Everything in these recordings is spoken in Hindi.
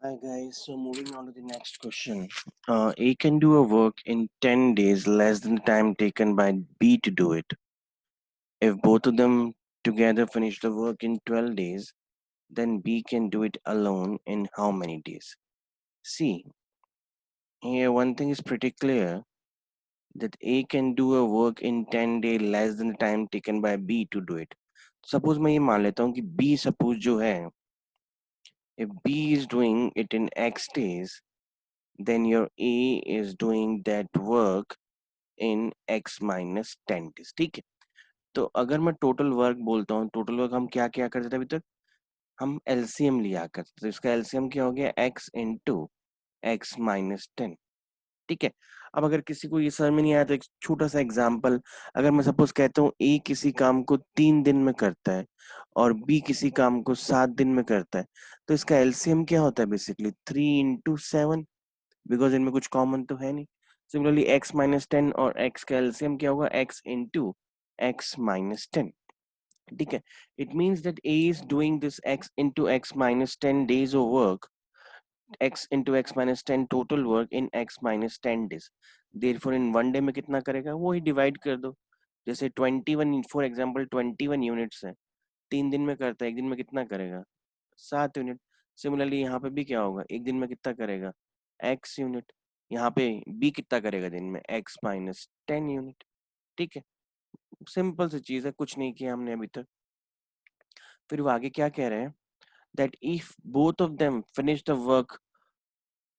Hi guys, so moving on to the next question. A can do a work in 10 days less than the time taken by B to do it. If both of them together finish the work in 12 days, then B can do it alone in how many days? See, here one thing is pretty clear that A can do a work in 10 days less than the time taken by B to do it. Suppose मैं ये मान लेता हूँ कि B suppose जो है, if B is doing it in X days, then your A is doing that work in x minus 10 days. ठीक है, तो अगर मैं टोटल वर्क बोलता हूँ, टोटल वर्क हम क्या क्या करते थे अभी तक, हम एलसीएम लिया करते थे। तो इसका एलसीएम क्या हो गया, x इंटू एक्स माइनस 10। ठीक है, अब अगर किसी को ये समझ में नहीं आया तो एक छोटा सा एग्जांपल, अगर मैं सपोज कहता हूँ ए किसी काम को 3 दिन में करता है और बी किसी काम को 7 दिन में करता है, तो इसका एलसीएम क्या होता है, बेसिकली 3 इंटू 7, बिकॉज इनमें कुछ कॉमन तो है नहीं। सिमिलरली x माइनस 10 और x का एलसीएम क्या होगा, x इंटू एक्स माइनस 10। ठीक है, it means that a is doing this x into x minus 10 days of work, x into x minus 10 total work in x minus 10 days. Therefore in one day में कितना करेगा वो ही डिवाइड कर दो। जैसे 21, फॉर एग्जांपल 21 यूनिट्स है, 3 दिन में करता है, एक दिन में कितना करेगा, 7 यूनिट। सिमिलरली यहाँ पे भी क्या होगा, एक दिन में कितना करेगा, x यूनिट। यहाँ पे b कितना करेगा दिन में, x माइनस 10 यूनिट। ठीक है, सिंपल सी चीज है, कुछ नहीं किया हमने अभी तक। फिर वो आगे क्या कह रहे हैं, that if both of them finish the work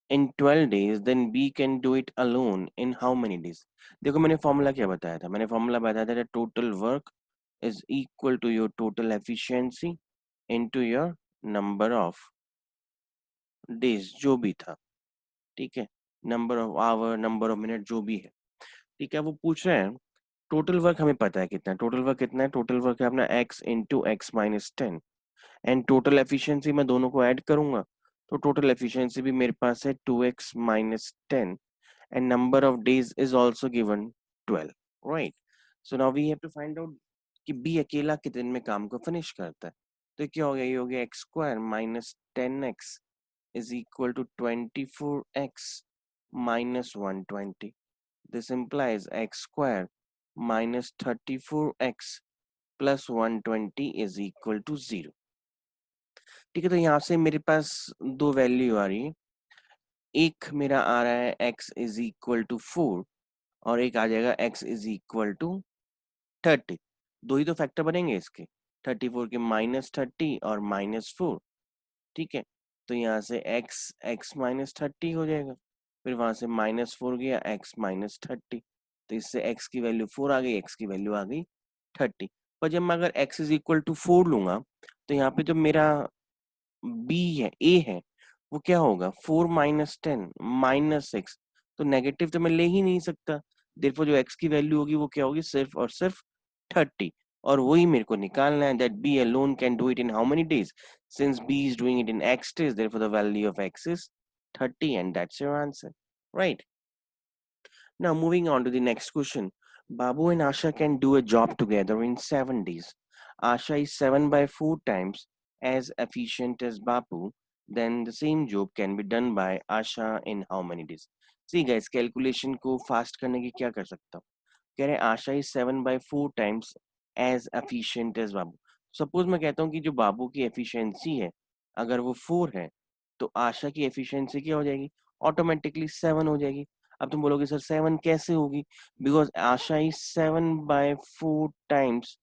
in 12 days then b can do it alone in how many days. देखो मैंने फॉर्मूला क्या बताया था, मैंने फॉर्मूला बताया था total work is equal to your total efficiency into your number of days, जो भी था। ठीक है, number of hour, number of minute, जो भी है। ठीक है, वो पूछ रहे हैं टोटल वर्क, हमें पता है कितना है, टोटल वर्क कितना है, टोटल वर्क है अपना x into x minus 10, and total efficiency मैं दोनों को ऐड करूंगा, तो टोटल एफिशिएंसी भी मेरे पास है 2x minus 10, and number of days is also given 12, right. So now we have to find out कि बी अकेला कितने दिन में काम को फिनिश करता है। तो क्या हो गया, ये हो गया x square minus 10x is equal to 24x minus 120. This implies x square minus 34x plus 120 is equal to 0. ठीक है, तो यहाँ से मेरे पास दो वैल्यू आ रही है, एक मेरा आ रहा है x is equal to 4 और एक आ जाएगा x is equal to 30। दो ही तो फैक्टर बनेंगे इसके, 34 के माइनस 30 और माइनस 4। ठीक है, तो यहाँ से x माइनस 30 हो जाएगा, फिर वहां से -4 गया x माइनस 30, तो इससे x की वैल्यू 4 आ गई, x की वैल्यू आ गई 30। पर जब मैं अगर x इज इक्वल टू 4 लूंगा, तो यहाँ पे जो मेरा b है, a है, वो क्या होगा, 4 माइनस 10 माइनस 6, तो नेगेटिव तो मैं ले ही नहीं सकता। देयरफॉर जो x की वैल्यू होगी वो क्या होगी, सिर्फ और सिर्फ 30, और वही मेरे को निकालना है, that b alone can do it in how many days, since b is doing it in x days, therefore the value of x is 30, and that's your answer, right? Now moving on to the next question. Babu and Asha can do a job together in 7 days. Asha is 7 by 4 times as efficient as Babu. Then the same job can be done by Asha in how many days? See guys, calculation को fast करने की क्या कर सकता हूँ, कह रहे हैं Asha is 7/4 times as efficient as Babu. Suppose मैं कहता हूँ कि जो बाबू की एफिशिएंसी है अगर वो 4 है, तो आशा की एफिशिएंसी क्या हो जाएगी, ऑटोमेटिकली 7 हो जाएगी। अब तुम बोलोगे सर 7 कैसे होगी, because Asha is 7/4 times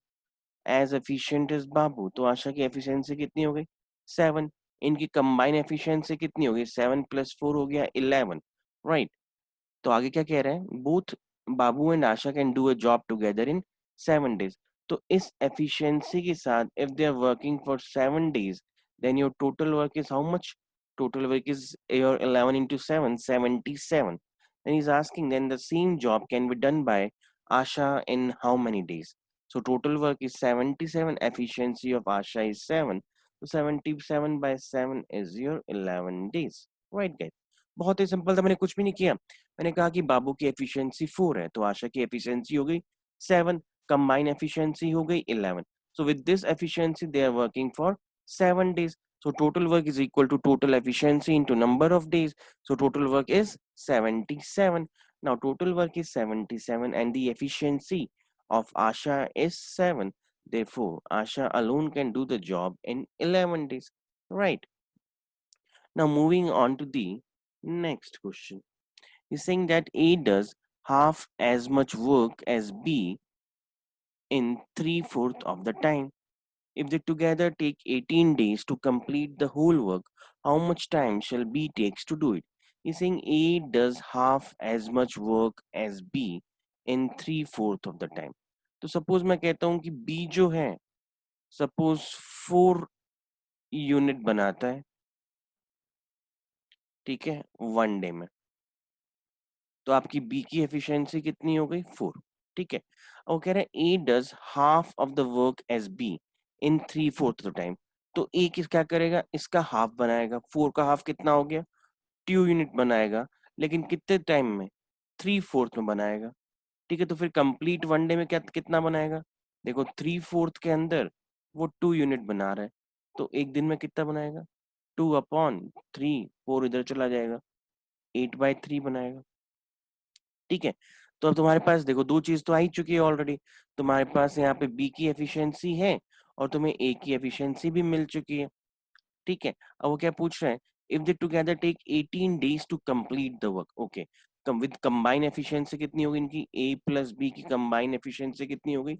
as efficient as Babu, तो आशा की एफिशिएंसी कितनी हो गई, 7। इनकी कंबाइन एफिशिएंसी कितनी हो गई, 7 + 4 हो गया 11, राइट। तो आगे क्या कह रहे हैं, both Babu and Asha can do a job together in 7 days. तो इस एफिशिएंसी के साथ if they are working for 7 days, then your total work is how much, total work is your 11 into 7, 77। then he's asking then the same job can be done by Asha in how many days. So total work is 77, efficiency of Asha is 7, so 77 by 7 is your 11 days, right guys? बहुत ही सिंपल था, मैंने कुछ भी नहीं किया। मैंने कहा कि बाबू की एफिशिएंसी 4 है, तो आशा की एफिशिएंसी हो गई 7, कंबाइन एफिशिएंसी हो गई 11। So with this efficiency they are working for 7 days. So total work is equal to total efficiency into number of days. So total work is 77. Now total work is 77 and the efficiency of Asha is 7. Therefore, Asha alone can do the job in 11 days. Right. Now moving on to the next question. He's saying that A does half as much work as B in 3/4 of the time. If they together take 18 days to complete the whole work, how much time shall B takes to do it? He's saying A does half as much work as B in 3/4 of the time. तो सपोज मैं कहता हूँ कि B जो है सपोज 4 यूनिट बनाता है, ठीक है, 1 डे में, तो आपकी बी की एफिशिएंसी कितनी हो गई 4, ठीक है। और वो कह रहा है A does half of the work as B in 3/4 the time. तो ए किस क्या करेगा, इसका हाफ बनाएगा, 4 का हाफ कितना हो गया 2 यूनिट बनाएगा, लेकिन कितने टाइम में 3/4 में बनाएगा, ठीक है। तो फिर कंप्लीट 1 डे में क्या कितना बनाएगा, देखो 3/4 के अंदर वो 2 यूनिट बना रहा है, तो एक दिन में कितना बनाएगा 2/3, 4 इधर चला जाएगा, 8/3 बनाएगा, ठीक है। तो अब तुम्हारे पास देखो दो चीज तो आ ही चुकी है ऑलरेडी, तुम्हारे पास यहाँ पे बी की एफिशिएंसी है और तुम्हें ए की एफिशिएंसी भी मिल चुकी है, ठीक है। अब वो क्या पूछ रहे हैं, if they together take 18 days to complete the work, okay. With combine efficiency कितनी होगी इनकी, ए प्लस बी की कंबाइन एफिशिएंसी कितनी हो गई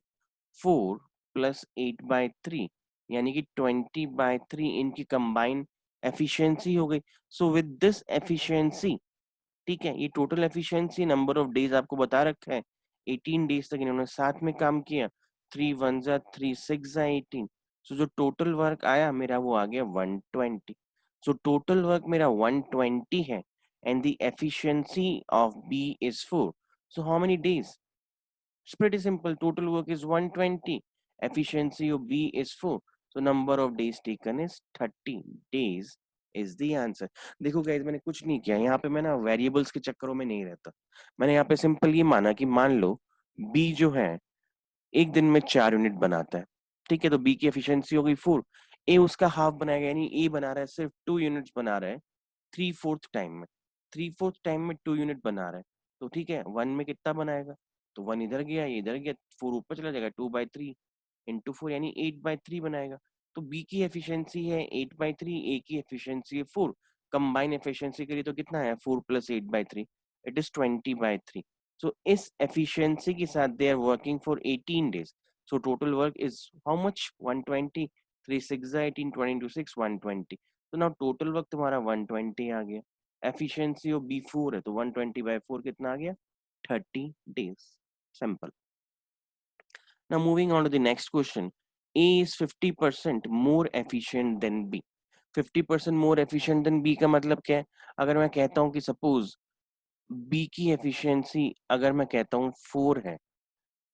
4 प्लस 8/3, यानी कि 20/3 इनकी कंबाइन एफिशिएंसी हो गई। सो विद दिस एफिशिएंसी, ठीक है, ये total efficiency number of days आपको बता रखा है, 18 डेज तक इन्होंने साथ में काम किया, 3 1 जा 3 6 जा 18। सो जो टोटल वर्क आया मेरा वो आ गया 120। सो टोटल वर्क मेरा 120 है and the efficiency of B is 4। So how many days, it's pretty simple. Total work is 120. Efficiency of B is 4. So number of days taken is 30 days is the answer. देखो गाइस मैंने कुछ नहीं किया यहाँ पे, मैं ना वेरिएबल्स के चक्करों में नहीं रहता। मैंने यहाँ पे सिंपल ये माना कि मान लो B जो है एक दिन में 4 यूनिट बनाता है, ठीक है। तो B की एफिशिएंसी हो गई 4, ए उसका हाफ बनाएगा, यानी ए बना रहा है सिर्फ 2 यूनिट्स बना रहा है 3/4 टाइम में, 3/4 टाइम में 2 यूनिट बना रहा है, तो ठीक है 1 में कितना बनाएगा, तो 1 इधर गया ये इधर गया, 4 ऊपर चला जाएगा, 2/3 इंटू 4 यानी 8/3 बनाएगा। तो बी की एफिशिएंसी है 8/3, ए की एफिशिएंसी है 4, कंबाइन एफिशिएंसी करिए तो कितना है 4 प्लस 8/3, इट इज 20/3। सो इस एफिशिएंसी के साथ they are working for 18 days. So total work is how much 120, 3 6 18, 20 into 6 120। तो नाउ टोटल वर्क तुम्हारा 120 आ गया, एफिशिएंसी ऑफ बी 4 है तो 120/4 कितना आ गया 30 days। Simple. Now moving on to the next question. A is 50% more efficient than B. 50% more efficient than B का मतलब क्या है, अगर मैं कहता हूँ कि सपोज B की एफिशिएंसी अगर मैं कहता हूँ 4 है,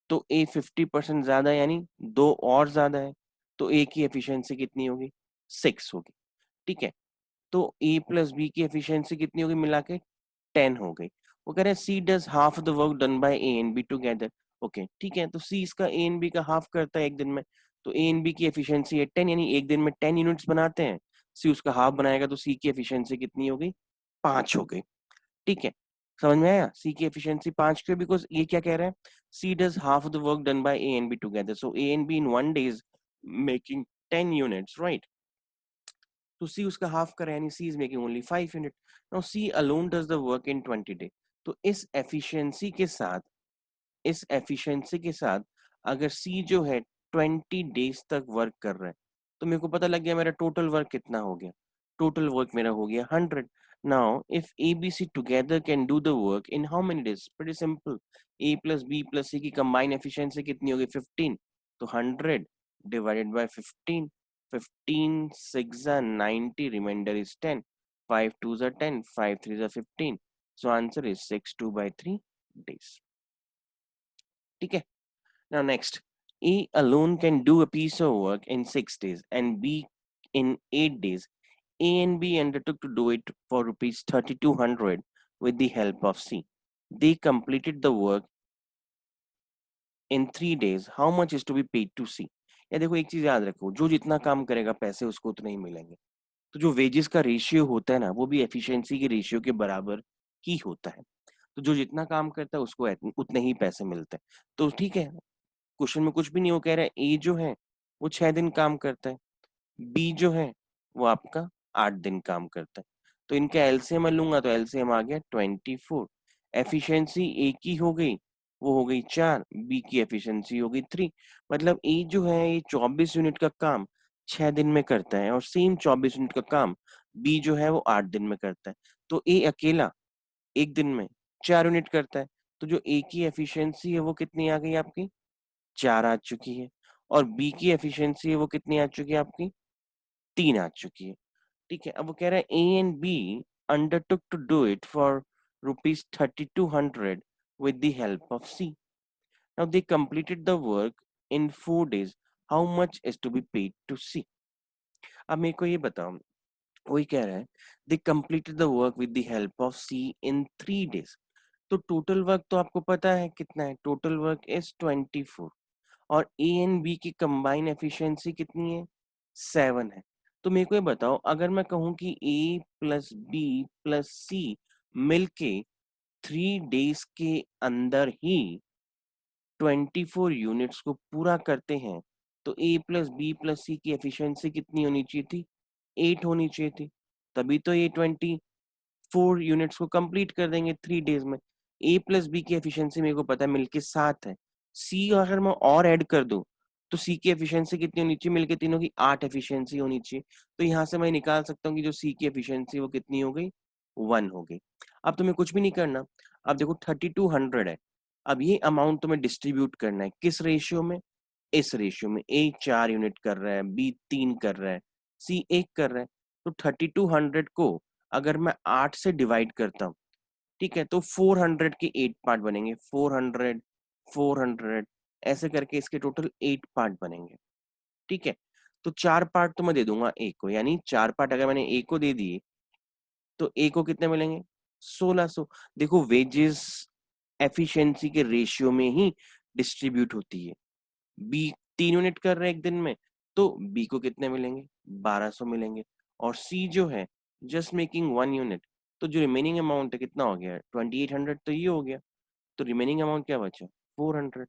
तो A 50% ज्यादा यानी 2 और ज्यादा है, तो A की एफिशिएंसी कितनी होगी 6 होगी, ठीक है। तो A प्लस बी की एफिशिएंसी कितनी होगी मिला के 10 हो गई। वो कह रहे हैं C does half the work done by A and B together, okay ठीक है। तो सी इसका ए एंड बी का हाफ करता है एक दिन में, तो ए एंड बी की एफिशिएंसी है 10, यानी एक दिन में 10 यूनिट्स बनाते हैं, सी उसका हाफ बनाएगा, तो सी की एफिशिएंसी कितनी हो गई 5 हो गई, ठीक है। समझ में आया, सी की एफिशिएंसी 5 क्यों, बिकॉज ये क्या कह रहा है, C does half the work done by A and B together, so A and B in 1 day is making 10 units, right. तो सी उसका हाफ कर रहा है, यानी C is making only 5 unit. Now C alone does the work in 20 day. तो इस एफिशिएंसी के साथ अगर सी जो है 20 डेज तक वर्क कर रहा है, तो मेरे को पता लग गया मेरा टोटल वर्क कितना हो गया, टोटल वर्क मेरा हो गया 100। Now if A B C together can do the work in how many days, pretty simple, A plus B plus C की कंबाइन एफिशिएंसी कितनी होगी 15, तो 100 divided by 15, 15 6 are 90, remainder is 10, 5 2s are 10, 5 3s are 15, so answer is 6 2/3 days, ठीक है। Now next, A alone can do a piece of work in 6 days and B in 8 days. A and B undertook to do it for rupees 3200 with the help of C. They completed the work in 3 days. How much is to be paid to C? या देखो एक चीज याद रखो, जो जितना काम करेगा पैसे उसको उतने ही मिलेंगे, तो जो वेजेस का रेशियो होता है ना, वो भी एफिशिएंसी के रेशियो के बराबर ही होता है। तो जो जितना काम करता है उसको उतने ही पैसे मिलते हैं। तो ठीक है, क्वेश्चन में कुछ भी नहीं, वो कह रहा है ए जो है वो 6 दिन काम करता है, बी जो है वो आपका 8 दिन काम करता है। तो इनका एलसीएम मैं लूंगा तो एलसीएम आ गया 24। एफिशिएंसी ए की हो गई, वो हो गई 4, बी की एफिशिएंसी हो गई 3। मतलब ए जो है ये 24 यूनिट का काम 6 दिन में करता है, और सेम 24 यूनिट का काम बी जो है वो 8 दिन में करता है। तो ए अकेला एक दिन में 4 यूनिट करता है। तो जो ए की एफिशिएंसी है वो कितनी आ गई आपकी, 4 आ चुकी है। और बी की एफिशिएंसी है वो कितनी आ चुकी है आपकी, 3 आ चुकी है। ठीक है, अब वो कह रहा है A and B undertook to do it for ₹3200 with the help of C. Now they completed the work in 4 days. How much is to be paid to C? अब मेरे को ये बताओ, वही कह रहा है they completed the work with the help of C in 3 days. तो टोटल वर्क तो आपको पता है कितना है, टोटल वर्क इज 24, और ए एंड बी की कंबाइन एफिशिएंसी कितनी है, 7 है। तो मेरे को ये बताओ, अगर मैं कहूँ कि ए प्लस बी प्लस सी मिलके 3 डेज के अंदर ही 24 यूनिट्स को पूरा करते हैं, तो ए प्लस बी प्लस सी की एफिशिएंसी कितनी होनी चाहिए थी, 8 होनी चाहिए थी। तभी तो ये 4 यूनिट्स को कंप्लीट कर देंगे 3 डेज में। ए प्लस बी की एफिशिएंसी मेरे को पता है मिलके 7 है। सी अगर मैं और ऐड कर दूं तो सी की एफिशिएंसी कितनी होनी चाहिए, मिलके तीनों की 8 एफिशिएंसी होनी चाहिए। तो यहाँ से मैं निकाल सकता हूँ कि जो सी की एफिशिएंसी वो कितनी हो गई, 1 हो गई। अब तुम्हें कुछ भी नहीं करना। अब देखो 3200 है, अब ये अमाउंट तुम्हें डिस्ट्रीब्यूट करना है किस रेशियो में, इस रेशियो में। ए 4 यूनिट कर रहा है, बी 3 कर रहा है, सी 1 कर रहा है। तो 3200 को अगर मैं 8 से डिवाइड करता हूँ, ठीक है, तो 400 के 8 पार्ट बनेंगे, 400 400 ऐसे करके इसके टोटल 8 पार्ट बनेंगे। ठीक है, तो 4 पार्ट तो मैं दे दूंगा ए को, यानी 4 पार्ट अगर मैंने ए को दे दिए तो ए को कितने मिलेंगे, 1600। देखो वेजेस एफिशिएंसी के रेशियो में ही डिस्ट्रीब्यूट होती है। बी 3 यूनिट कर रहे हैं एक दिन में, तो बी को कितने मिलेंगे, 1200 मिलेंगे। और सी जो है जस्ट मेकिंग 1 यूनिट, तो जो रिमेनिंग अमाउंट है कितना हो गया, 2800, तो ये हो गया। तो रिमेनिंग अमाउंट क्या बचा, 400।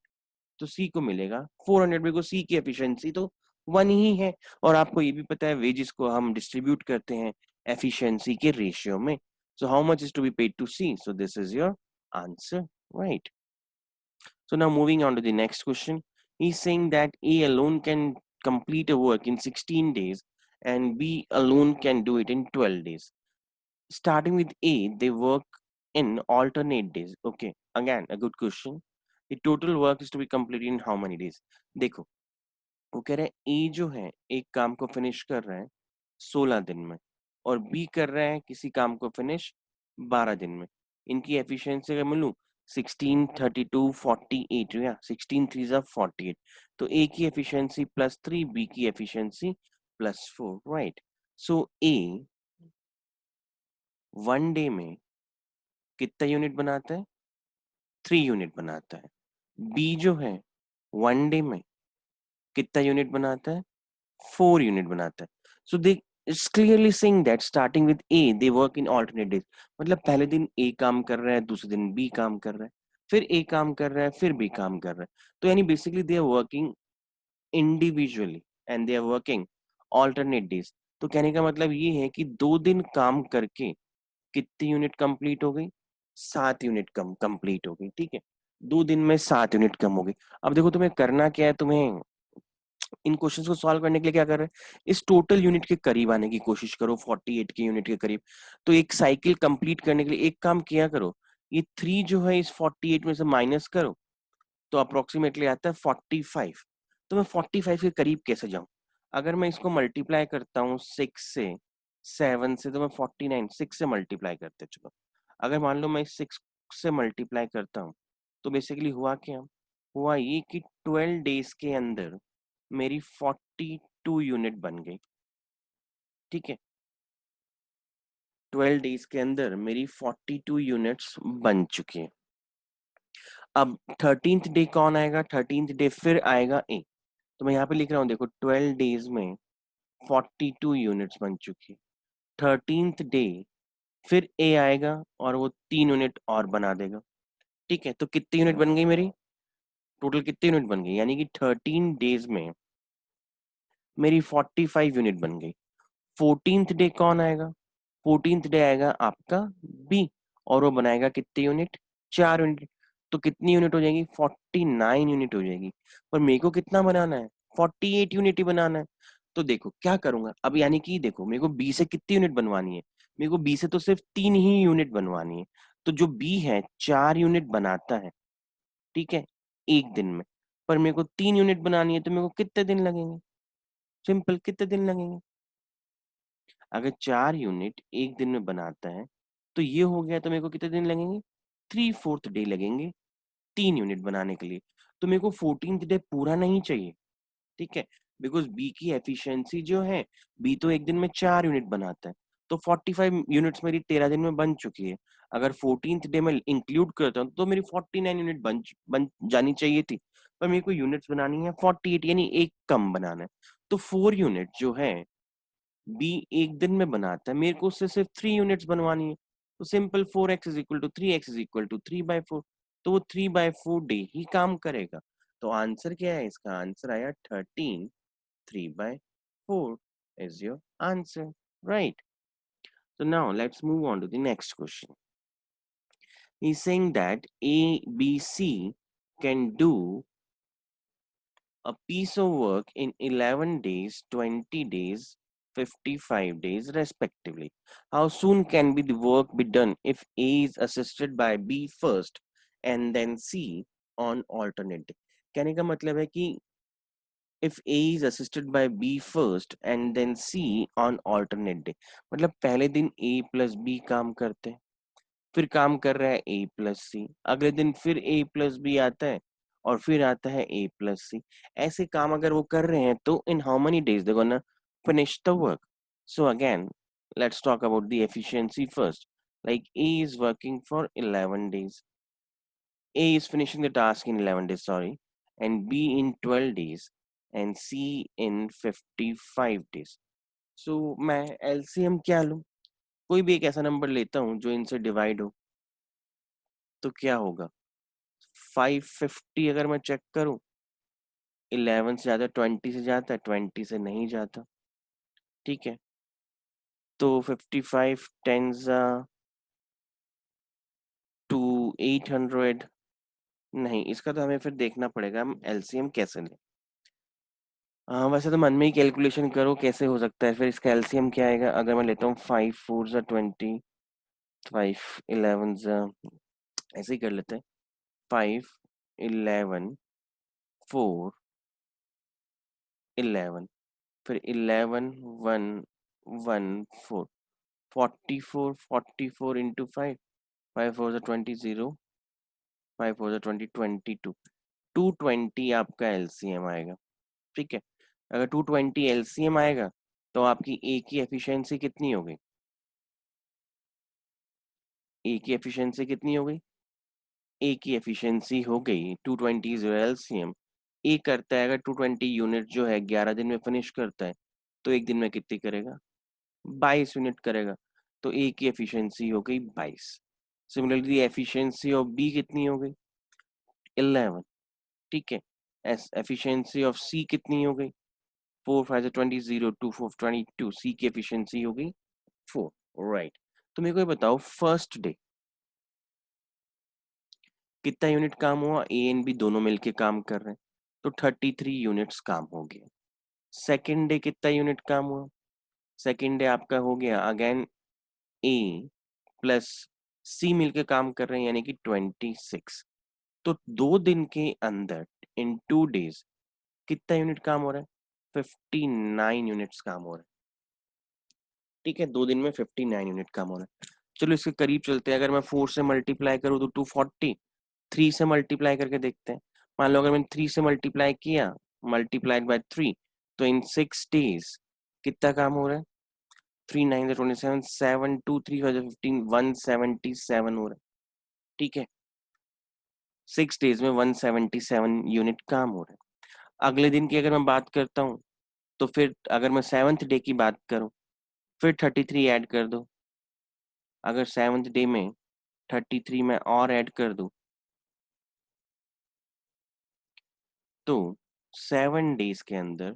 तो सी को मिलेगा 400, बिकॉज सी की एफिशिएंसी तो 1 ही है। और आपको ये भी पता है वेजेस को हम डिस्ट्रीब्यूट करते हैं एफिशिएंसी के रेशियो में। So how much is to be paid to C, so this is your answer, right. So now moving on to the next question. He's saying that A alone can complete a work in 16 days and B alone can do it in 12 days. Starting with A, they work in alternate days. Okay, again, a good question. The total work is to be completed in how many days? देखो, वो कह रहे हैं ए जो है एक काम को फिनिश कर रहा है 16 दिन में, और बी कर रहा है किसी काम को फिनिश 12 दिन में। इनकी एफिशिएंसी अगर मैं लूँ 16 32 48, या 16 थ्री जा 48, तो ए की एफिशिएंसी +3, बी की एफिशिएंसी +4, राइट। सो ए 1 डे में कितना यूनिट बनाता है, 3 यूनिट बनाता है। बी जो है 1 डे में कितना यूनिट बनाता है, 4 यूनिट बनाता है। So they it's clearly saying that starting with A they work in alternate days. मतलब पहले दिन ए काम कर रहा है, दूसरे दिन बी काम कर रहा है, फिर ए काम कर रहा है, फिर बी काम कर रहा है। तो यानी basically they are working individually and they are working alternate days. तो कहने का मतलब ये है कि 2 दिन काम करके कितनी यूनिट कंप्लीट हो गई, 7 यूनिट कम कंप्लीट हो गई। ठीक है, 2 दिन में 7 यूनिट कम हो गई। अब देखो तुम्हें करना क्या है, तुम्हें इन क्वेश्चंस को सॉल्व करने के लिए क्या कर रहे हैं, इस टोटल यूनिट के करीब आने की कोशिश करो, 48 के यूनिट के करीब। तो एक साइकिल कंप्लीट करने के लिए एक काम किया करो, ये 3 जो है इस 48 में से माइनस करो, तो अप्रोक्सीमेटली आता है 45। तो मैं 45 के करीब कैसे जाऊं, अगर मैं इसको मल्टीप्लाई करता हूँ 6 से 7 से, तो मैं 49, 6 से मल्टीप्लाई करते चलो। अगर मान लो मैं 6 से मल्टीप्लाई करता हूँ, तो बेसिकली हुआ क्या, हुआ ये कि 12 डेज के अंदर मेरी 42 यूनिट बन गई। ठीक है, 12 डेज के अंदर मेरी 42 यूनिट्स बन चुकी है। अब 13th डे कौन आएगा, 13th डे फिर आएगा ए। तो मैं यहाँ पे लिख रहा हूँ, देखो 12 डेज में 42 यूनिट्स बन चुकी है। 13th डे फिर ए आएगा और वो 3 यूनिट और बना देगा। ठीक है, तो कितनी यूनिट बन गई मेरी? टोटल कितनी यूनिट बन गई? यानी कि 13 डेज में मेरी 45 यूनिट बन गई। 14th डे कौन आएगा? 14th डे आएगा आपका बी और वो बनाएगा कितनी यूनिट? 4 यूनिट। तो कितनी यूनिट हो जाएगी? 49 यूनिट हो जाएगी। पर मेरे को कितना बनाना है? 48 यूनिट ही बनाना है। तो देखो क्या करूंगा अब, यानी कि देखो मेरे को बी से कितनी यूनिट बनवानी है? मेरे को बी से तो सिर्फ 3 ही यूनिट बनवानी है। तो जो बी है 4 यूनिट बनाता है, ठीक है, एक दिन में। पर मेरे को 3 यूनिट बनानी है, तो मेरे को कितने दिन लगेंगे? सिंपल, कितने दिन लगेंगे? अगर 4 यूनिट एक दिन में बनाता है तो ये हो गया, तो मेरे को कितने दिन लगेंगे? 3/4 डे लगेंगे 3 यूनिट बनाने के लिए। तो मेरे को 14th डे पूरा नहीं चाहिए, ठीक है, बिकॉज बी की एफिशिएंसी जो है, बी तो एक दिन में 4 यूनिट बनाता है। तो 45 यूनिट्स मेरी 13 दिन में बन चुकी है। अगर 14th डे में इंक्लूड करता हूँ तो मेरी 49 यूनिट बन जानी चाहिए थी। पर मेरे को यूनिट्स बनानी है 48, यानी एक कम बनाना है। तो 4 यूनिट जो है बी एक दिन में बनाता है, मेरे को उससे सिर्फ 3 यूनिट्स बनवानी है। तो simple 4x is equal to 3x is equal to 3/4। तो वो 3/4 डे ही काम करेगा। तो आंसर क्या है? इसका आंसर आया 13। 3/4 is your answer, right? So now let's move on to the next question. He's saying that A, B, C can do a piece of work in 11 days, 20 days, 55 days, respectively. How soon can be the work be done if A is assisted by B first and then C on alternate day? कहने का मतलब है कि if A is assisted by B first and then C on alternate day, मतलब पहले दिन A plus B काम करते हैं, फिर काम कर रहा है A plus C, अगले दिन फिर A plus B आता है और फिर आता है A plus C। ऐसे काम अगर वो कर रहे हैं तो in how many days they're gonna finish the work? So again, let's talk about the efficiency first. Like A is working for 11 days. A is finishing the task in 11 days, sorry, and B in 12 days, and C in 55 days. So मैं LCM क्या लूँ? कोई भी एक ऐसा नंबर लेता हूँ जो इनसे डिवाइड हो, तो क्या होगा? 550 अगर मैं चेक करूँ, 11 से जाता है, 20 से जाता है, 20 से नहीं जाता, ठीक है। तो 55 टेंस टू 800, नहीं, इसका तो हमें फिर देखना पड़ेगा हम एलसीएम कैसे लें। हाँ, वैसे तो मन में ही कैलकुलेशन करो कैसे हो सकता है। फिर इसका एलसीएम क्या आएगा? अगर मैं लेता हूँ 5 4 20, 5 11 ऐसे ही कर लेते हैं। 5 11 4 11, फिर 11 1 1 4, 44 44 इंटू 5, 5 4 20 0, 5 4 20 22, 220 आपका एलसीएम आएगा, ठीक है। अगर 220 एलसीएम आएगा तो आपकी ए की एफिशिएंसी कितनी हो गई? ए की एफिशिएंसी कितनी हो गई? ए की एफिशिएंसी हो गई 220 इज योर एलसीएम। ए करता है, अगर 220 यूनिट जो है 11 दिन में फिनिश करता है, तो एक दिन में कितनी करेगा? 22 यूनिट करेगा। तो ए की एफिशिएंसी हो गई 22। सिमिलरली एफिशिएंसी ऑफ बी कितनी हो गई? 11, ठीक है। एफिशिएंसी ऑफ सी कितनी हो गई? 4 5 20 0 2 4 22, सी की एफिशिएंसी हो गई 4, राइट। तो मेरे को ये बताओ फर्स्ट डे कितना यूनिट काम हुआ? ए एंड बी दोनों मिलके काम कर रहे हैं, तो 33 यूनिट्स काम हो गया। सेकेंड डे कितना यूनिट काम हुआ? सेकेंड डे आपका हो गया अगेन ए प्लस सी मिलके काम कर रहे हैं, यानी कि 26। तो 2 दिन के अंदर इन 2 डेज कितना यूनिट काम हो रहा है? 59 यूनिट्स काम हो रहा है, ठीक है। 2 दिन में 59 यूनिट काम हो रहा है। चलो इसके करीब चलते हैं। अगर मैं 4 से मल्टीप्लाई करूँ तो 240, 3 से मल्टीप्लाई करके देखते हैं। मान लो अगर मैंने 3 से मल्टीप्लाई किया, मल्टीप्लाइड बाय 3, तो इन 6 डेज कितना काम हो रहा है? 3 9 27, 7 2 3 5 15, 177 हो रहा है, ठीक है। 6 डेज में 177 यूनिट काम हो रहा है। अगले दिन की अगर मैं बात करता हूँ, तो फिर अगर मैं 7th डे की बात करूँ, फिर 33 ऐड कर दो। अगर 7th डे में 33 में और ऐड कर दूं तो 7 डेज के अंदर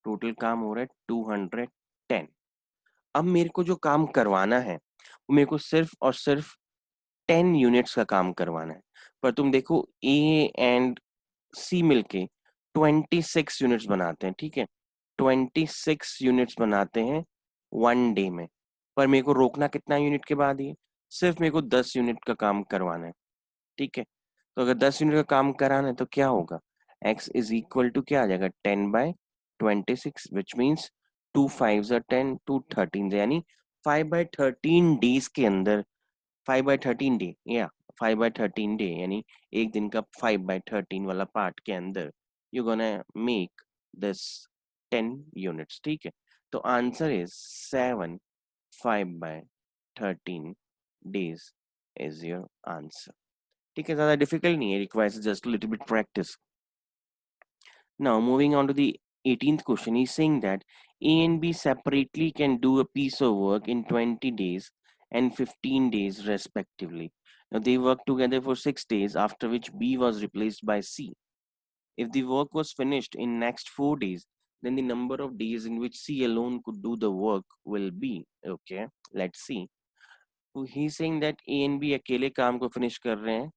टोटल काम हो रहा है 210। अब मेरे को जो काम करवाना है वो मेरे को सिर्फ और सिर्फ 10 यूनिट्स का काम करवाना है। पर तुम देखो ए एंड सी मिलके 26 यूनिट्स बनाते हैं, ठीक है। 26 यूनिट्स बनाते हैं 1 डे में। पर मेरे को रोकना कितना यूनिट के बाद ही है? सिर्फ मेरे को 10 यूनिट का काम करवाना है, ठीक है। तो अगर 10 यूनिट का काम कराना है तो क्या होगा? x इज इक्वल टू क्या आ जाएगा? 10/26 विच मीन्स 2 5 10 2 13, यानी 5/13 डेज के अंदर 5/13 डे या 5/13 डे यानी एक दिन का 5/13 वाला पार्ट के अंदर you gonna make this 10 units, ठीक है। तो answer is 7 5/13 days is your answer, ठीक है। ज़्यादा डिफिकल्ट नहीं है, requires just little bit practice. Now moving on to the 18th question, he's saying that A and B separately can do a piece of work in 20 days and 15 days respectively. Now they worked together for 6 days, after which B was replaced by C. If the work was finished in next 4 days, then the number of days in which C alone could do the work will be, okay, let's see. So he's saying that A and B अकेले काम को finish कर रहे हैं।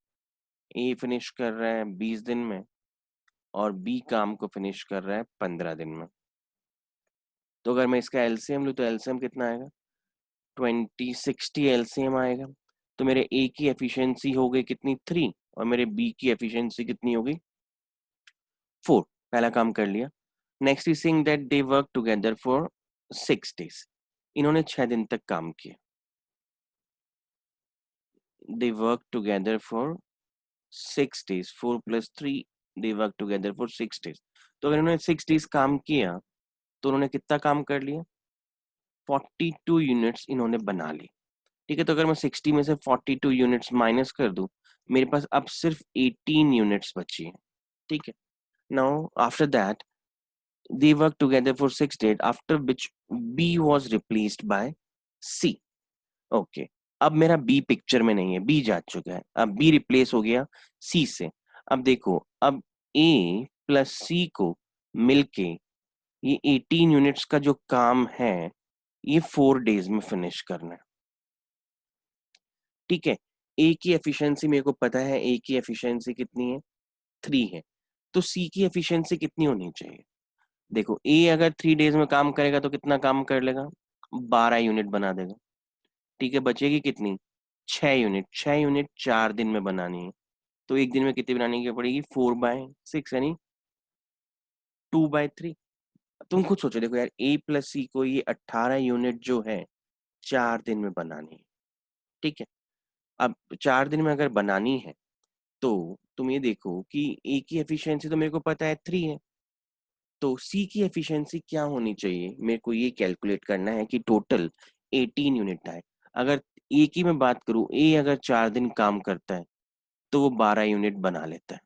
A finish कर रहा है 20 दिन में और बी काम को फिनिश कर रहा है 15 दिन में। तो अगर मैं इसका एलसीएम लूँ तो एलसीएम कितना आएगा? 20/60 एलसीएम आएगा। तो मेरे ए की एफिशिएंसी हो गई कितनी? 3, और मेरे बी की एफिशिएंसी कितनी हो गई? 4। पहला काम कर लिया। Next is saying that they work together for 6 days. इन्होंने 6 दिन तक काम किया। दे work together for 6 days, 4 + 3, they work together for 6 days. तो अगर इन्होंने 6 डेज काम किया तो उन्होंने कितना काम कर लिया? 42 यूनिट्स इन्होंने बना ली, ठीक है। तो अगर मैं 60 में से 42 यूनिट्स माइनस कर दूं, मेरे पास अब सिर्फ 18 यूनिट्स बची हैं, ठीक है। Now after that they work together for 6 days, after which B was replaced by C. Okay, अब मेरा बी पिक्चर में नहीं है, बी जा चुका है, अब बी रिप्लेस हो गया सी से। अब देखो, अब ए प्लस सी को मिलके ये 18 यूनिट्स का जो काम है ये 4 डेज में फिनिश करना है, ठीक है। ए की एफिशिएंसी मेरे को पता है, ए की एफिशिएंसी कितनी है? 3 है। तो सी की एफिशिएंसी कितनी होनी चाहिए? देखो, ए अगर 3 डेज में काम करेगा तो कितना काम कर लेगा? 12 यूनिट बना देगा, ठीक है। बचेगी कितनी? 6 यूनिट। 6 यूनिट 4 दिन में बनानी है, तो एक दिन में कितनी बनाने की पड़ेगी? 4/6 यानी 2/3। तुम खुद सोचो, देखो यार, ए प्लस सी को ये 18 यूनिट जो है 4 दिन में बनानी है, ठीक है। अब 4 दिन में अगर बनानी है तो तुम ये देखो कि ए की एफिशिएंसी तो मेरे को पता है 3 है, तो सी की एफिशिएंसी क्या होनी चाहिए? मेरे को ये कैलकुलेट करना है कि टोटल 18 यूनिट आए। अगर ए की मैं बात करूं, ए अगर 4 दिन काम करता है तो वो 12 यूनिट बना लेता है,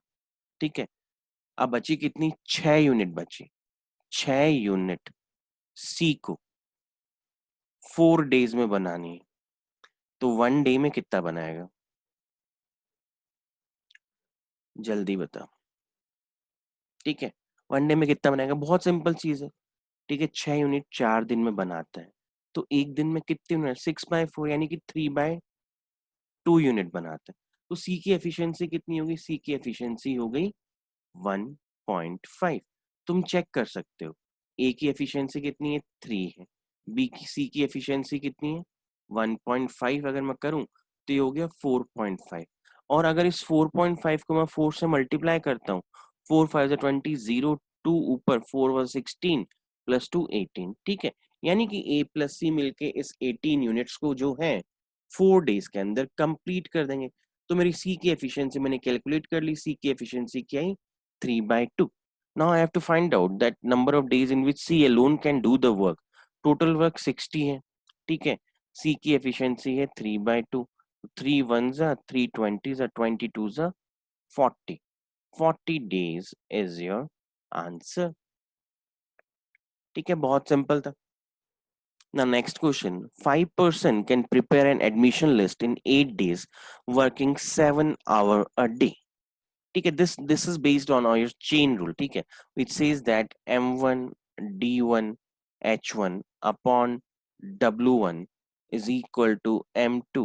ठीक है। अब बची कितनी? 6 यूनिट बची। 6 यूनिट सी को 4 डेज में बनानी है, तो 1 डे में कितना बनाएगा? जल्दी बताओ, ठीक है। 1 डे में कितना बनाएगा? बहुत सिंपल चीज है, ठीक है। 6 यूनिट 4 दिन में बनाता है, तो एक दिन में कितने यूनिट? 6/4 यानी कि 3/2 यूनिट बनाता है। तो सी की एफिशिएंसी कितनी होगी? सी की एफिशिएंसी हो गई 1.5। तुम चेक कर सकते हो, ए की एफिशिएंसी कितनी है? 3 है। बी की सी की एफिशिएंसी कितनी है? 1.5। अगर मैं करूं तो ये हो गया 4.5। और अगर इस 4.5 को मैं 4 से मल्टीप्लाई करता हूँ, 4 5 20, 0 2 ऊपर 4 was 16 प्लस 2 18, ठीक है। यानी कि ए प्लस सी मिलके इस 18 यूनिट्स को जो है 4 डेज के अंदर कंप्लीट कर देंगे। तो मेरी सी की एफिशिएंसी मैंने कैलकुलेट कर ली, सी की एफिशिएंसी क्या है? 3/2। Now I have to find out that number of days in which C alone can do the work. Total work 60 है, ठीक है। C की एफिशिएंसी है 3/2। 3 1s are 3 20s are 22s are 40। 40 days is your answer, ठीक है। बहुत सिंपल था। Now, next question. 5% can prepare an admission list in 8 days, working 7 hour a day. ठीक है, this is based on our chain rule, ठीक है, which says that m1 d1 h1 upon w1 is equal to m2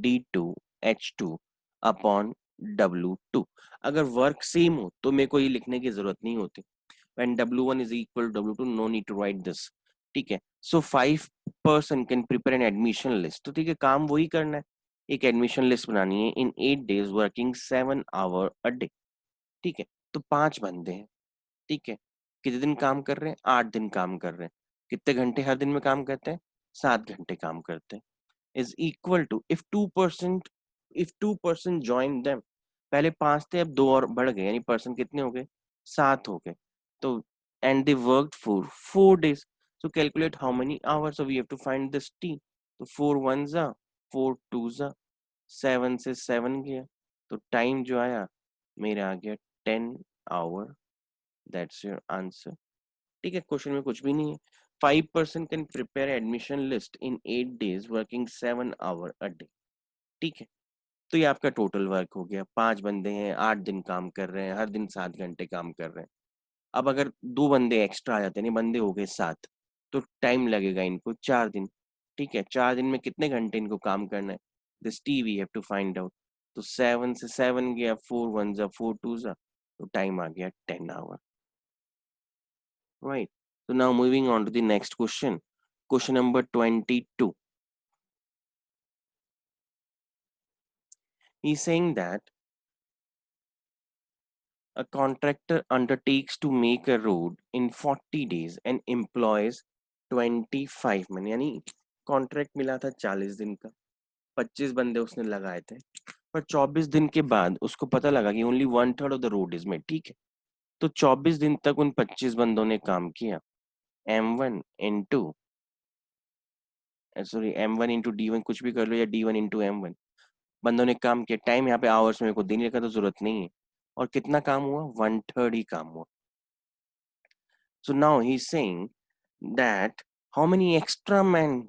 d2 h2 upon w2. अगर वर्क सेम हो तो मेरे को ये लिखने की जरूरत नहीं होती. when w1 is equal to w2, no need to write this. ठीक है, so 5% can prepare an admission list. तो ठीक है, काम वही करना है, एक एडमिशन लिस्ट बनानी है in 8 days working 7 hour a day. ठीक है, तो 5 बंदे हैं. ठीक है, कितने दिन काम कर रहे हैं? 8 दिन काम कर रहे हैं. कितने घंटे हर दिन में काम करते हैं? 7 घंटे काम करते हैं. Is equal to, if 2% join them, पहले 5 थे अब 2 और बढ़ गए, यानी पर्सन कितने हो गए? 7 हो गए. तो and they worked for 4 days. So calculate how many hours, so we have to find this T. तो 4 1 जा, 4 2 जा, 7 से 7 गया, तो टाइम जो आया मेरा आ गया 10 आवर. That's your answer. ठीक है, क्वेश्चन में कुछ भी नहीं है. 5% can prepare admission list in 8 days working 7 hour a day. ठीक है, तो ये आपका टोटल वर्क हो गया. 5 बंदे हैं, 8 दिन काम कर रहे हैं, हर दिन 7 घंटे काम कर रहे हैं. अब अगर 2 बंदे एक्स्ट्रा आ जाते हैं, बंदे हो गए 7, तो टाइम लगेगा इनको 4 दिन. ठीक है, 4 दिन में कितने घंटे इनको काम करना है? This T we have to find out. तो 7 से 7 गया, 4 1 जा, 4 2 जा, तो टाइम आ गया 10 our. Right. So now moving on to the next question. Question number 22. He's saying that a contractor undertakes to make a road in 40 days and employs 25 men. यानी कॉन्ट्रैक्ट मिला था 40 दिन का, 25 बंदे उसने लगाए थे, पर 24 दिन के बाद उसको पता लगा कि only 1/3 of the road is made. ठीक है, तो 24 दिन तक उन 25 बंदों ने काम किया. m1 into sorry m1 into d1 कुछ भी कर लो, या d1 into m1, बंदों ने काम किया. टाइम यहाँ पे आवर्स में मेरे को देने का तो जरूरत नहीं है. और कितना काम हुआ? 1/3 ही काम हुआ. So now he is saying that how many extra man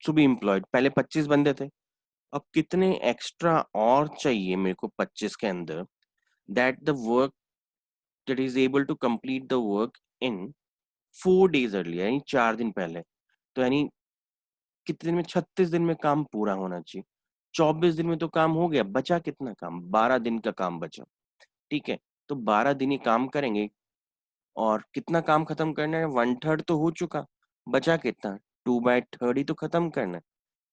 to be employed. पहले 25 बंदे थे, अब कितने एक्स्ट्रा और चाहिए मेरे को 25 के अंदर, that the work that is able to complete the work in 4 days earlier, यानी 4 दिन पहले. तो यानी कितने दिन में? 36 दिन में काम पूरा होना चाहिए. 24 दिन में तो काम हो गया, बचा कितना काम? 12 दिन का काम बचा. ठीक है, तो 12 दिन ही काम करेंगे. और कितना काम खत्म करना है? 1/3 तो हो चुका, बचा कितना? 2/3 ही तो खत्म करना है.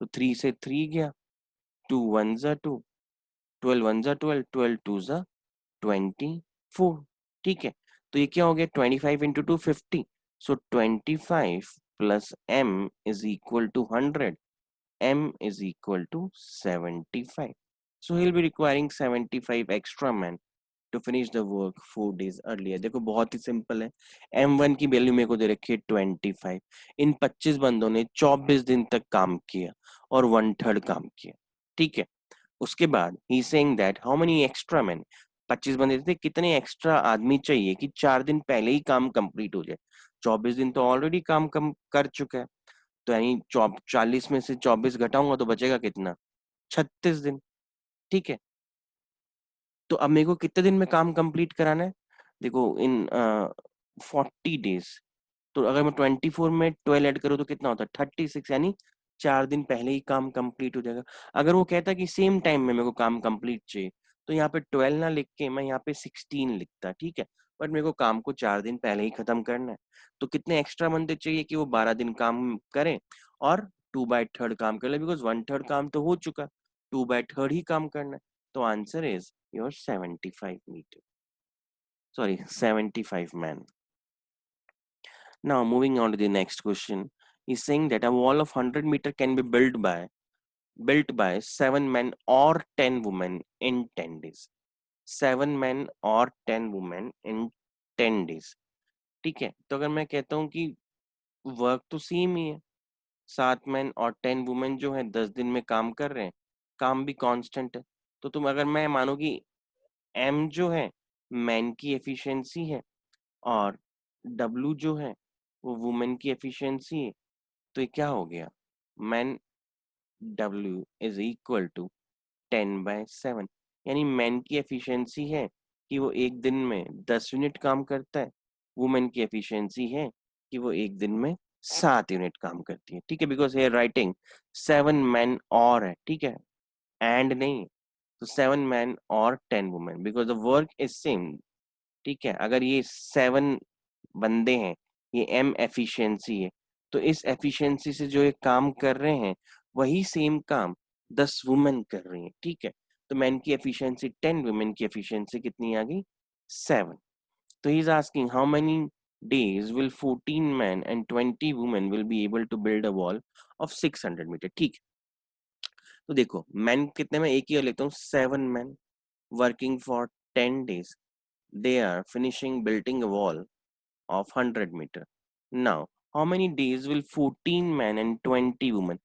तो 3 से 3 गया, 2 1 जा 2, 12 1 जा 12, 12 2 जा 24. ठीक है, तो ये क्या हो गया? 25 इंटू 2 50. सो 25 plus m is equal to 100. m is equal to 75. So he'll be requiring 75 extra men to finish the work 4 days earlier. देखो बहुत ही सिंपल है. m1 की वैल्यू मेरे को दे रखी है 25. इन 25 बंदों ने 24 दिन तक काम किया और 1/3 काम किया. ठीक है, उसके बाद he saying that how many extra man, 25 बंदे थे, कितने एक्स्ट्रा आदमी चाहिए कि 4 दिन पहले ही काम कंप्लीट हो जाए? 24 दिन तो ऑलरेडी काम कम कर चुका है. तो यानी 40 में से 24 घटाऊंगा तो बचेगा कितना? 36 दिन. ठीक है, तो अब मेरे को कितने दिन में काम कंप्लीट कराना है? देखो इन 40 डेज, तो अगर मैं 24 में 12 ऐड करूँ तो कितना होता है? 36, यानी 4 दिन पहले ही काम कंप्लीट हो जाएगा. अगर वो कहता कि सेम टाइम में मेरे को काम कंप्लीट चाहिए, तो यहाँ पे 12 ना लिख के मैं यहाँ पे 16 लिखता. ठीक है, बट मेरे को काम को 4 दिन पहले ही खत्म करना है. तो कितने एक्स्ट्रा बंदे चाहिए कि वो 12 दिन काम करें और 2/3 काम कर ले, बिकॉज 1/3 काम तो हो चुका, 2/3 ही काम करना है. तो answer is your 75 metre, sorry 75 man. Now, moving on to the next question, he's saying that a wall of 100 meter can be built by 7 men or 10 women in 10 days. 7 men or 10 women in 10 days. ठीक है, तो अगर मैं कहता हूँ कि वर्क तो सेम ही है, 7 men और 10 वुमेन जो है 10 दिन में काम कर रहे हैं, काम भी कांस्टेंट है. तो तुम अगर मैं मानो कि m जो है मैन की एफिशिएंसी है और w जो है वो वुमेन की एफिशिएंसी है, तो ये क्या हो गया, man W is equal to 10/7, यानी मैन की एफिशिएंसी है कि वो एक दिन में 10 यूनिट काम करता है, वुमेन की एफिशिएंसी है कि वो एक दिन में 7 यूनिट काम करती है। ठीक है, बिकॉज हेयर राइटिंग 7 मैन और है, ठीक है, एंड नहीं, तो 7 मैन और 10 women, because the work is same. ठीक है, अगर ये 7 बंदे हैं, ये M एफिशिएंसी है, तो इस एफिशिएंसी से जो ये काम कर रहे हैं वही सेम काम 10 वुमेन कर रही हैं। ठीक है, तो मैन की एफिशिएंसी 10, वुमेन की एफिशिएंसी कितनी आ गई, 7। तो he is asking how many days will 14 men and 20 women will be able to build a wall of 600 metre. ठीक है, तो देखो मैन कितने में, एक ही और लेता हूँ, 7 men working for 10 days, they are finishing building a wall of 100 meter. Now, how many days will 14 men and 20 women?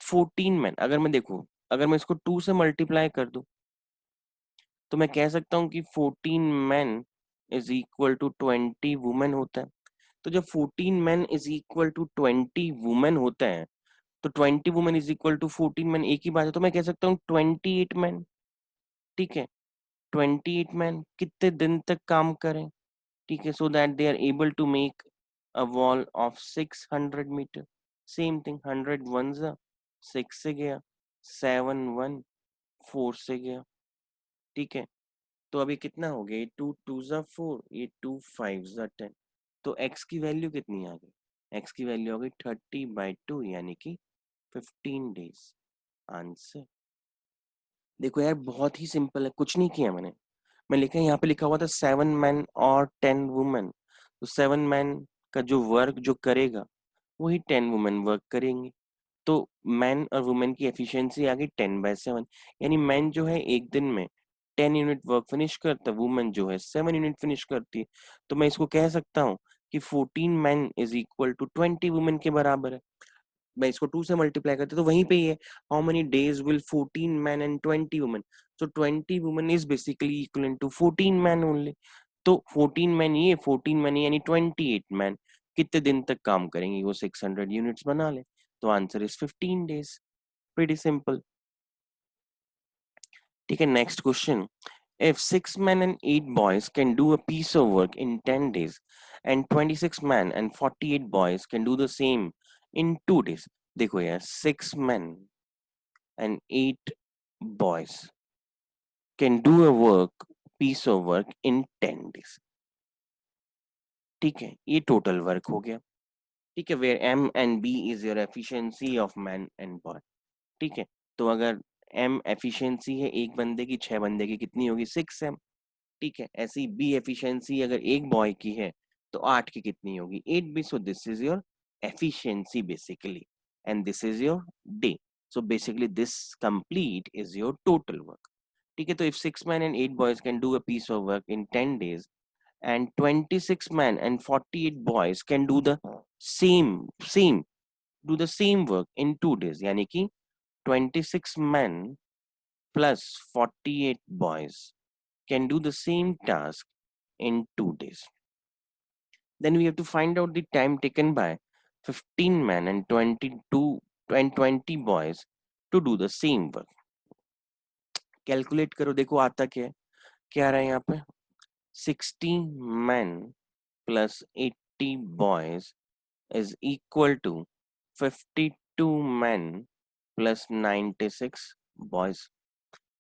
14 men, अगर मैं देखूं, अगर मैं इसको 2 से मल्टीप्लाई कर दूं, तो मैं कह सकता हूं कि 14 men is equal to 20 women होता है। तो जब 14 men is equal to 20 women होता है, तो 20 women is equal to 14 men एक ही बात है, तो मैं कह सकता हूँ 28 men। ठीक है, 28 men कितने दिन तक काम करें, ठीक है, so that they are able to make a wall of 600 metre. Same thing, 100 one जा 6 से गया, 7 1 4 से गया। ठीक है, तो अभी कितना हो गया, ये 2 2 जा 4, ये 2 5 जा 10, तो x की वैल्यू कितनी आ गई, x की वैल्यू आ गई 30/2, यानी कि 15 डेज। आंसर देखो यार, बहुत ही सिंपल है, कुछ नहीं किया मैंने। मैं लिखा, यहाँ पे लिखा हुआ था 7 मैन और 10 वुमेन, तो 7 मैन का जो वर्क जो करेगा वही 10 वुमेन वर्क करेंगे। तो मैन और वुमेन की एफिशिएंसी आ गई 10/7, यानी मैन जो है एक दिन में 10 यूनिट वर्क फिनिश करता है, वुमेन जो है 7 यूनिट फिनिश करती है। तो मैं इसको कह सकता हूँ कि 14 man is equal to 20 women के बराबर है। मैं इसको 2 से मल्टीप्लाई करते तो वहीं पे ही है, how many days will 14 man and 20 women, so 20 women is basically equal to 14 man only. तो 14 मैन ये, 14 मैन यानी 28 मैन कितने दिन तक काम करेंगे, वो 600 यूनिट्स बना ले। तो answer is 15 days, pretty simple. ठीक है, next question, if 6 men and 8 boys can do a piece of work in 10 days and 26 men and 48 boys can do the same in 2 days। देखो यार, 6 men and 8 boys can do a piece of work in 10 days। ठीक है, ये टोटल वर्क हो गया। ठीक है, where M and B is your efficiency of man and boy। ठीक है, तो अगर M एफिशिएंसी है एक बंदे की, 6 बंदे की कितनी होगी, 6M। ठीक है, ऐसी बी एफिशिएंसी अगर एक बॉय की है तो 8 की कितनी होगी, 8 भी। So this is your efficiency basically, and this is your day. So basically this complete is your total work. ठीक है, तो if 6 men and 8 boys can do a piece of work in 10 days and 26 men and 48 boys can do the same do the same work in 2 days, यानी कि 26 men plus 48 boys can do the same task in 2 days. Then we have to find out the time taken by 15 men and 22 and 20 boys to do the same work. Calculate करो, देखो आता क्या है, क्या आ रहा है यहाँ पे, 60 men plus 80 boys is equal to 52 men plus 96 boys।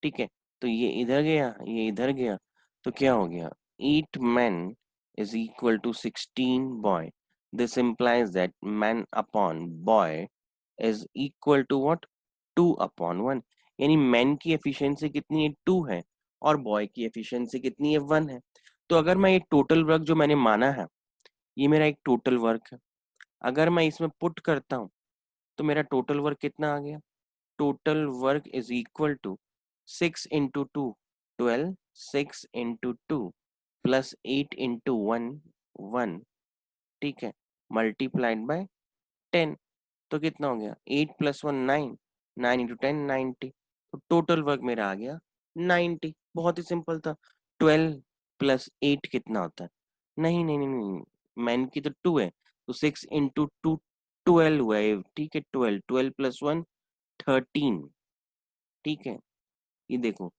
ठीक है, तो ये इधर गया, ये इधर गया, तो क्या हो गया, 8 men is equal to 16 boy। This implies that man upon boy is equal to what, 2/1। यानी मैन की एफिशिएंसी कितनी है, 2 है, और बॉय की एफिशिएंसी कितनी है, 1 है। तो अगर मैं ये टोटल वर्क जो मैंने माना है, ये मेरा एक टोटल वर्क है, अगर मैं इसमें पुट करता हूँ तो मेरा टोटल वर्क कितना आ गया, total work is equal to 6 into 2 12, 6 into 2 plus 8 into 1 1। ठीक है, मल्टीप्लाइड बाय 10, तो कितना हो गया, 8 plus 1 9, 9 into 10 90। तो टोटल वर्क मेरा आ गया 90। बहुत ही सिंपल था। 12 plus 8 कितना होता है, नहीं नहीं नहीं नहीं, मैन की तो 2 है, तो 6 into 2 12 है, ठीक है, 12 प्लस 1 13, ठीक है। ये देखो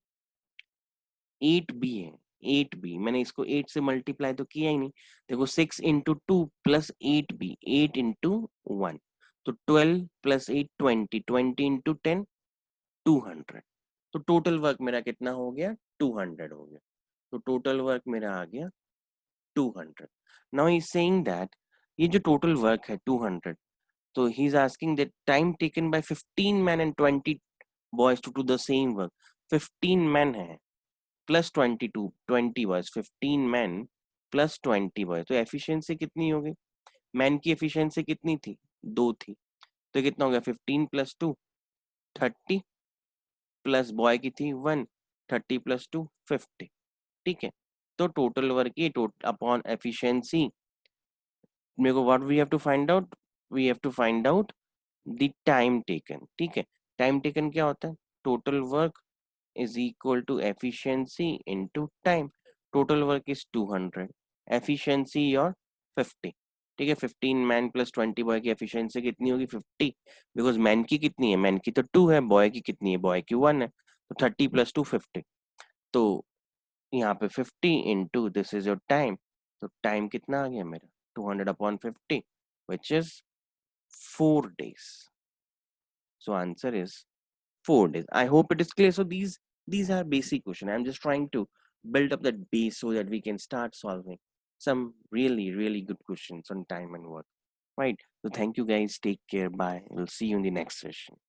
8b है, 8b मैंने इसको 8 से मल्टीप्लाई तो किया ही नहीं। देखो 6 इंटू 2 प्लस 8b, 8 इंटू 1, तो 12 प्लस 8 20, 20 इंटू 10 200। तो टोटल वर्क मेरा कितना हो गया, 200 हो गया। तो टोटल वर्क मेरा आ गया 200। Now he is saying that ये जो टोटल वर्क है 200, so he's asking that time taken by 15 men and 20 boys to do the same work. 15 men है plus 22, 20 boys, 15 men plus 20 boys, तो एफिशिएंसी कितनी हो गई? मैन की एफिशिएंसी कितनी थी? 2 थी, तो कितना हो गया? 15 प्लस 2 30, प्लस बॉय की थी 1, 30 प्लस 2 50, ठीक है। तो टोटल वर्क की अपॉन एफिशिएंसी, मेरे को what we have to find out, we have to find out the time taken, ठीक है। टाइम टेकन क्या होता है? Total work is equal to efficiency into time. Total work is 200, efficiency your 50, ठीक है। 15 मैन प्लस 20 बॉय की एफिशिएंसी कितनी होगी? 50, बिकॉज मैन की कितनी है? मैन की तो 2 है, बॉय की कितनी है? बॉय की 1 है, तो 30 प्लस 2 50। तो यहाँ पे 50 into this is your time, तो टाइम कितना आ गया मेरा? 200 upon 50 which is 4 days। So answer is 4 days. I hope it is clear. So these are basic question. I'm just trying to build up that base so that we can start solving some really good questions on time and work. Right. So thank you guys. Take care. Bye. We'll see you in the next session.